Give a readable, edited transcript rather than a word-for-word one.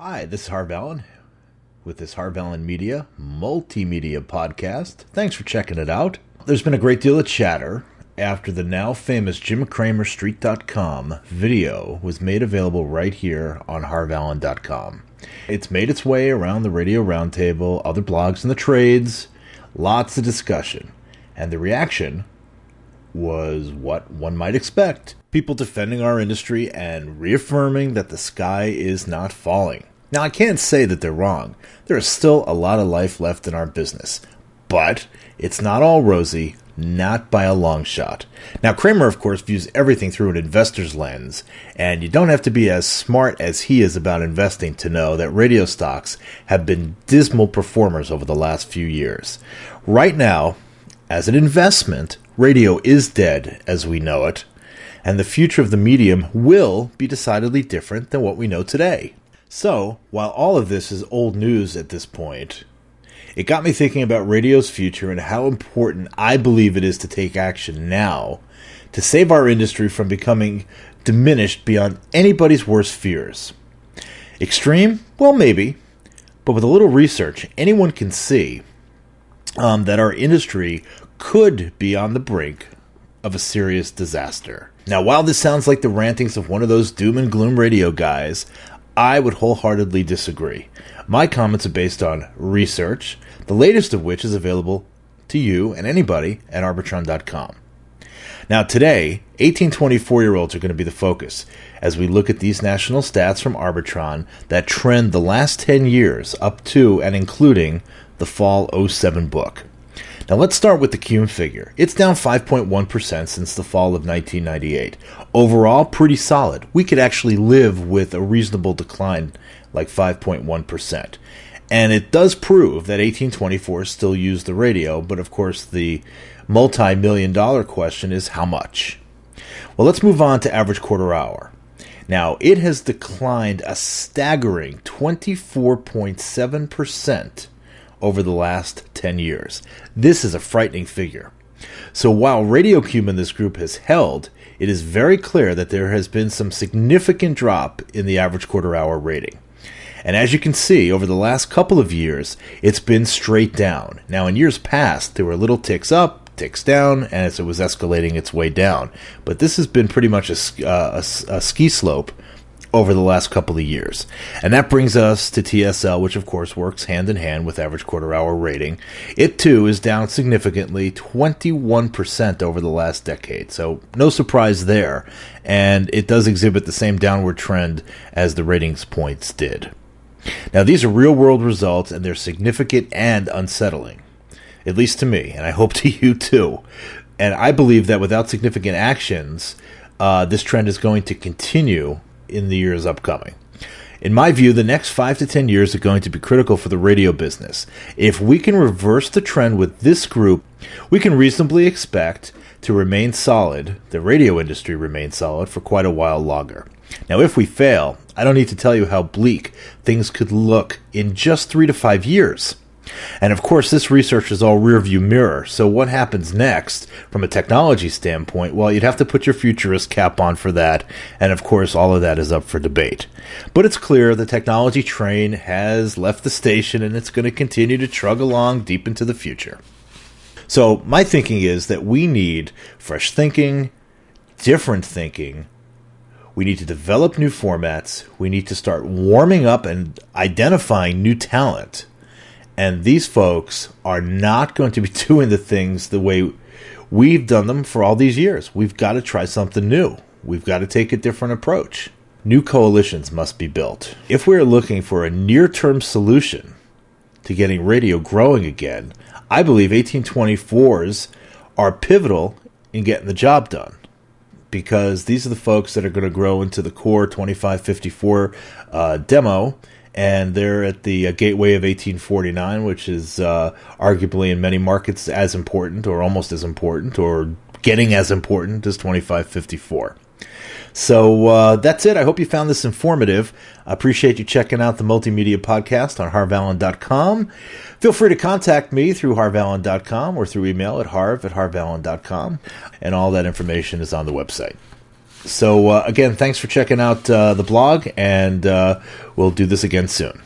Hi, this is Harve Allen with this Harve Allen Media multimedia podcast. Thanks for checking it out. There's been a great deal of chatter after the now famous JimCramerStreet.com video was made available right here on HarveAllen.com. It's made its way around the Radio Roundtable, other blogs in the trades, lots of discussion, and the reaction was what one might expect. People defending our industry and reaffirming that the sky is not falling. Now, I can't say that they're wrong. There is still a lot of life left in our business. But it's not all rosy, not by a long shot. Now, Kramer, of course, views everything through an investor's lens, and you don't have to be as smart as he is about investing to know that radio stocks have been dismal performers over the last few years. Right now, as an investment, radio is dead as we know it, and the future of the medium will be decidedly different than what we know today. So, while all of this is old news at this point, it got me thinking about radio's future and how important I believe it is to take action now to save our industry from becoming diminished beyond anybody's worst fears. Extreme? Well, maybe. But with a little research, anyone can see that our industry could be on the brink of a serious disaster. Now, while this sounds like the rantings of one of those doom and gloom radio guys, I would wholeheartedly disagree. My comments are based on research, the latest of which is available to you and anybody at Arbitron.com. Now today, 18-24-year-olds are going to be the focus as we look at these national stats from Arbitron that trend the last 10 years up to and including the fall '07 book. Now let's start with the CUME figure. It's down 5.1% since the fall of 1998. Overall, pretty solid. We could actually live with a reasonable decline like 5.1%. And it does prove that 1824 still use the radio, but of course the multi-million-dollar question is how much? Well, let's move on to average quarter hour. Now, it has declined a staggering 24.7% over the last 10 years. This is a frightening figure. So while Radio CUME in this group has held, it is very clear that there has been some significant drop in the average quarter hour rating. And as you can see, over the last couple of years, it's been straight down. Now, in years past, there were little ticks up, ticks down, as it was escalating its way down. But this has been pretty much a ski slope over the last couple of years. And that brings us to TSL, which of course works hand in hand with average quarter hour rating. It too is down significantly, 21% over the last decade. So no surprise there. And it does exhibit the same downward trend as the ratings points did. Now these are real world results and they're significant and unsettling. At least to me, and I hope to you too. And I believe that without significant actions, this trend is going to continue in the years upcoming. In my view, the next 5 to 10 years are going to be critical for the radio business. If we can reverse the trend with this group, we can reasonably expect to remain solid, the radio industry remain solid, for quite a while longer. Now, if we fail, I don't need to tell you how bleak things could look in just 3 to 5 years. And of course, this research is all rearview mirror, so what happens next from a technology standpoint? Well, you'd have to put your futurist cap on for that, and of course, all of that is up for debate. But it's clear the technology train has left the station, and it's going to continue to trug along deep into the future. So my thinking is that we need fresh thinking, different thinking. We need to develop new formats. We need to start warming up and identifying new talent. And these folks are not going to be doing the things the way we've done them for all these years. We've got to try something new. We've got to take a different approach. New coalitions must be built. If we're looking for a near-term solution to getting radio growing again, I believe 1824s are pivotal in getting the job done. Because these are the folks that are going to grow into the core 2554 demo, and they're at the gateway of 1849, which is arguably in many markets as important or almost as important or getting as important as 2554. So that's it. I hope you found this informative. I appreciate you checking out the Multimedia Podcast on HarveAllen.com. Feel free to contact me through HarveAllen.com or through email at harve@harveallen.com, and all that information is on the website. So again, thanks for checking out the blog, and we'll do this again soon.